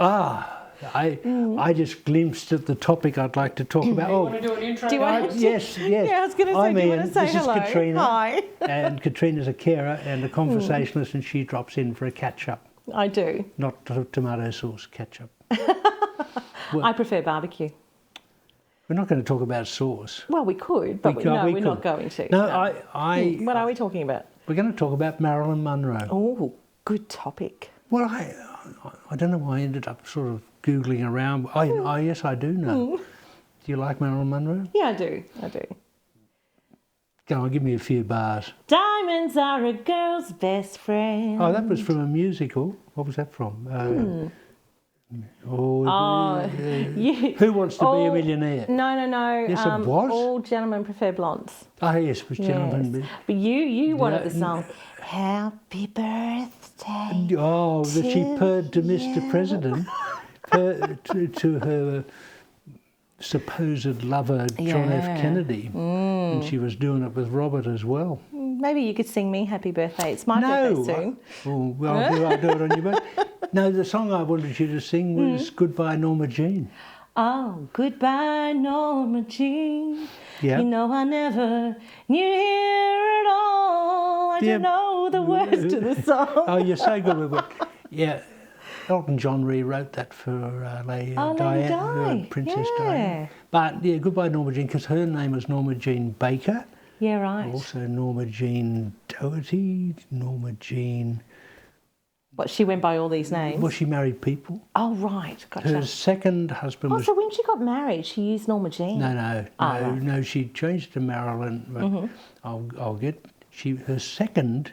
I just glimpsed at the topic I'd like to talk about. You want to do an intro? Yes. Yeah, I was going to say, I'm do you Ian. want to say This hello? is Katrina. Hi. And Katrina's a carer and a conversationalist, and she drops in for a catch-up. I do. Not tomato sauce ketchup. I prefer barbecue. We're not going to talk about sauce. Well, we could, but we're not going to. No, What are we talking about? We're going to talk about Marilyn Monroe. Oh, good topic. Well, I don't know why I ended up sort of Googling around. Yes, I do know. Do you like Marilyn Monroe? Yeah, I do. Go on, give me a few bars. Diamonds are a girl's best friend. Oh, that was from a musical. What was that from? Who Wants to Be a Millionaire? No. Yes, it was. All gentlemen prefer blondes. Oh, yes, it was Gentlemen. Yes. But you wanted the song. Happy birthday. Oh, that she purred to Mr. President, to her supposed lover, John F. Kennedy. And she was doing it with Robert as well. Maybe you could sing me Happy Birthday. It's my birthday soon. I'll do it on your birthday. No, the song I wanted you to sing was Goodbye Norma Jean. Oh, goodbye Norma Jean. Yeah. You know I never knew here at all. I don't know the words to the song. Oh, you're so good with it. Yeah. Elton John rewrote that for Lady Diana, Princess Diana. But yeah, Goodbye Norma Jean, because her name was Norma Jean Baker. Yeah, right. Also Norma Jean Doherty, Norma Jean... What, she went by all these names? Well, she married people. Oh, right. Gotcha. Her second husband was... so when she got married, she used Norma Jean? No, she changed to Marilyn. Her second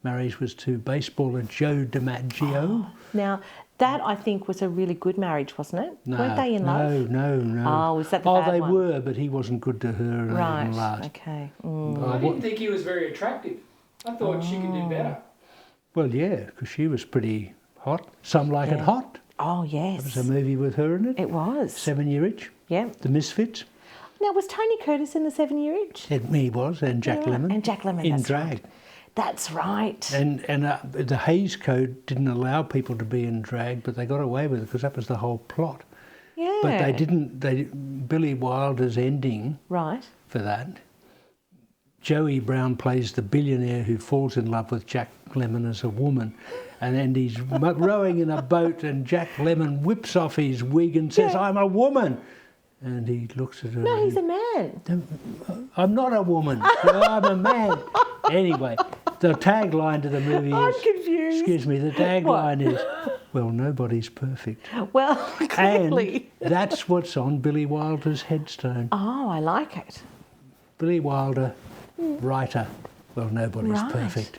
marriage was to baseballer Joe DiMaggio. Now, that I think was a really good marriage, wasn't it? Weren't they in love? No. Oh, was that the bad they one? were, but he wasn't good to her. And right. They didn't last. Okay. I didn't think he was very attractive. I thought she could do better. Well, yeah, because she was pretty hot. Some Like It Hot. Oh, yes. There was a movie with her in it. It was. 7 Year Itch. Yeah. The Misfits. Now, was Tony Curtis in the 7 Year Itch? He was, and Jack Lemmon. And Jack Lemmon, in that's drag. Right. That's right. And the Hays Code didn't allow people to be in drag, but they got away with it because that was the whole plot. Yeah. But they didn't. Billy Wilder's ending. Right. For that. Joey Brown plays the billionaire who falls in love with Jack Lemmon as a woman, and then he's rowing in a boat, and Jack Lemmon whips off his wig and says, "I'm a woman." And he looks at her. No, he's a man. I'm not a woman. I'm a man. Anyway, the tagline to the movie is... I'm confused. Excuse me, the tagline is, well, nobody's perfect. Well, clearly. And that's what's on Billy Wilder's headstone. Oh, I like it. Billy Wilder, writer. Well, nobody's perfect.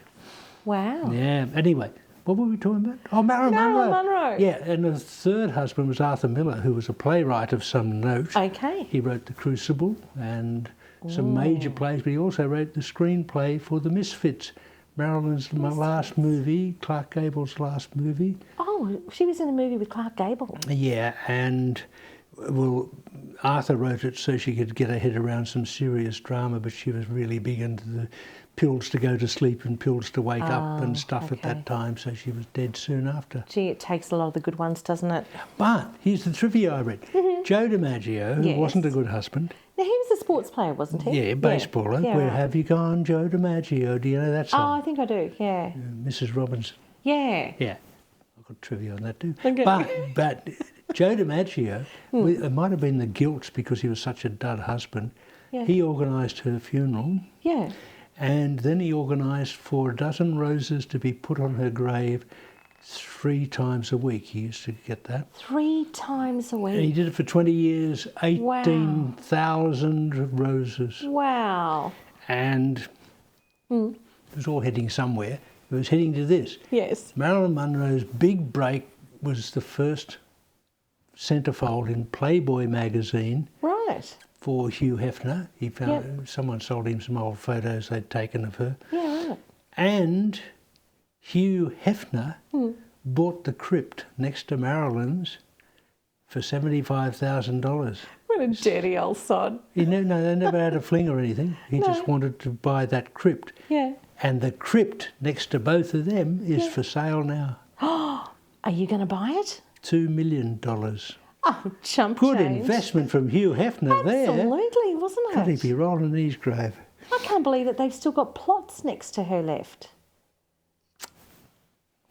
Wow. Yeah, anyway. What were we talking about? Oh, Marilyn Monroe. Yeah, and the third husband was Arthur Miller, who was a playwright of some note. Okay. He wrote The Crucible and some major plays, but he also wrote the screenplay for The Misfits, Marilyn's last movie, Clark Gable's last movie. Oh, she was in a movie with Clark Gable. Yeah, and well, Arthur wrote it so she could get her head around some serious drama, but she was really big into the pills to go to sleep and pills to wake up and stuff at that time, so she was dead soon after. Gee, it takes a lot of the good ones, doesn't it? But here's the trivia I read. Joe DiMaggio, who wasn't a good husband. Now, he was a sports player, wasn't he? Yeah, baseballer. Yeah, Where have you gone, Joe DiMaggio? Do you know that song? Oh, I think I do, yeah. Mrs. Robinson. Yeah. Yeah, I've got trivia on that too. Okay. But Joe DiMaggio, it might have been the guilt because he was such a dud husband. Yeah. He organised her funeral. Yeah. And then he organised for a dozen roses to be put on her grave 3 times a week. He used to get that. 3 times a week? And he did it for 20 years, 18,000 roses. Wow. And it was all heading somewhere. It was heading to this. Yes. Marilyn Monroe's big break was the first centerfold in Playboy magazine. Right. For Hugh Heffner. He found someone sold him some old photos they'd taken of her. Yeah, right. And Hugh Heffner bought the crypt next to Marilyn's for $75,000. What a dirty old sod. They never had a fling or anything. He just wanted to buy that crypt. Yeah. And the crypt next to both of them is for sale now. Are you going to buy it? $2 million. Oh, chump Good change. investment from Hugh Heffner there. Absolutely, wasn't it? Could he be rolling in his grave? I can't believe that they've still got plots next to her left.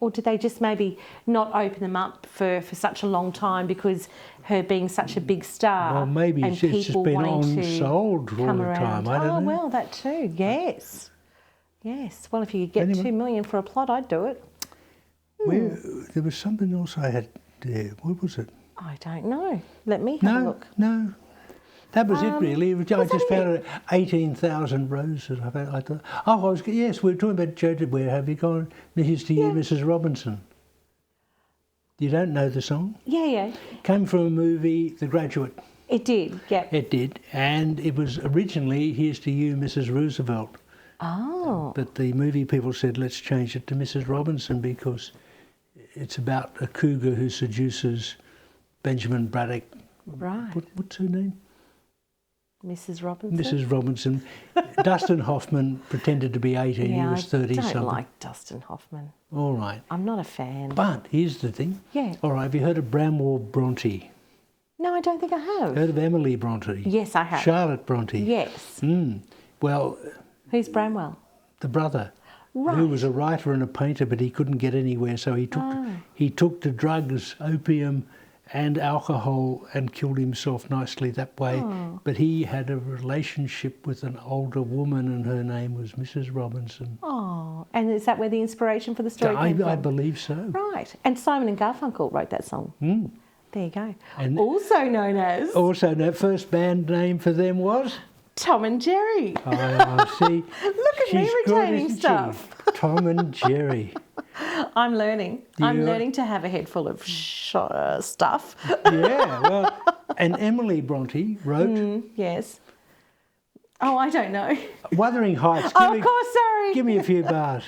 Or did they just maybe not open them up for such a long time because her being such a big star? Well, maybe and it's just people been wanting on to sold all come the around. time. I don't know. Well, that too. Yes. Yes. Well, if you could get Anyway. $2 million for a plot, I'd do it. There was something else I had there. What was it? I don't know. Let me have a look. No. That was it, really. I that just found it 18,000 roses. I thought, yes, we were talking about Joe. Where have you gone? Here's to you, Mrs. Robinson. You don't know the song? Yeah. Came from a movie, The Graduate. It did, yep. It did. And it was originally, Here's to You, Mrs. Roosevelt. Oh. But the movie people said, let's change it to Mrs. Robinson because it's about a cougar who seduces Benjamin Braddock. Right. What's her name? Mrs. Robinson? Mrs. Robinson. Dustin Hoffman pretended to be 18, he was 30 I something. don't like Dustin Hoffman. All right. I'm not a fan. But here's the thing. Yeah. All right, have you heard of Bramwell Bronte? No, I don't think I have. Heard of Emily Bronte? Yes, I have. Charlotte Bronte? Yes. Well, Who's Bramwell? the brother, Right. who was a writer and a painter, but he couldn't get anywhere, so he took to drugs, opium and alcohol and killed himself nicely that way. Oh. But he had a relationship with an older woman and her name was Mrs. Robinson. Oh, and is that where the inspiration for the story came from? I believe so. Right. And Simon and Garfunkel wrote that song. There you go. And also known as also, the first band name for them was? Tom and Jerry. Oh, see. Look at me She's good, retaining isn't she? stuff. Tom and Jerry. I'm learning. I'm Yeah. learning to have a head full of stuff. Yeah, well, and Emily Bronte wrote Yes. Oh, I don't know. Wuthering Heights. Oh, of course, sorry. Give me a few bars.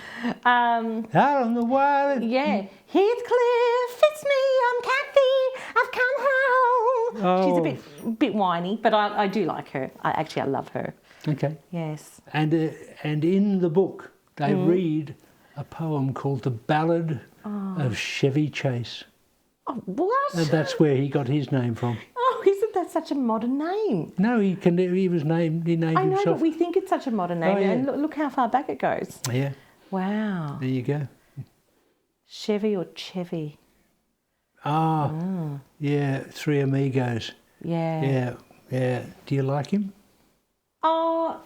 Out on the wild. Yeah. Heathcliff, it's me, I'm Kathy, I've come home. Oh. She's a bit whiny, but I do like her. I love her. Okay. Yes. And in the book, they read a poem called The Ballad of Chevy Chase. Oh, what? And that's where he got his name from. Oh, isn't that such a modern name? No, he named I know, himself. but we think it's such a modern name. Oh, yeah. And look how far back it goes. Yeah, Wow. there you go. Chevy or Chevy? Yeah, Three Amigos. Yeah. Yeah. Do you like him? Oh,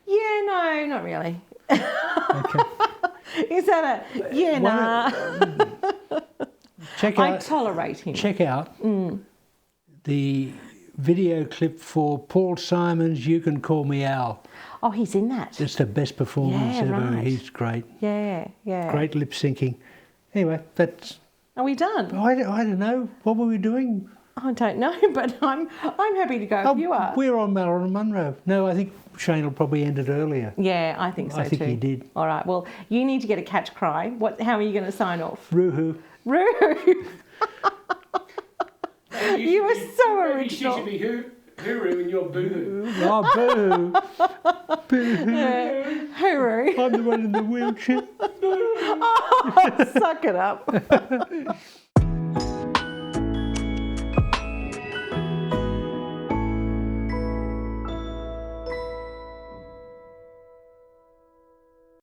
yeah, no, not really. Okay. Is that a, yeah, nah. Check I out. tolerate him. Check out the video clip for Paul Simon's "You Can Call Me Al." Oh, he's in that. It's the best performance Yeah, ever. right. He's great. Yeah. Great lip syncing. Anyway, that's. Are we done? I don't know. What were we doing? I don't know, but I'm happy to go if you are. We're on Marilyn Monroe. No, I think Shane will probably end it earlier. Yeah, I think so I think too. he did. All right. Well, you need to get a catch cry. How are you going to sign off? Roo-hoo. Roo. You were so original. You should be hooroo and you're boo-hoo. Oh, boo. Boo. Hooroo. I'm the one in the wheelchair. Oh, suck it up.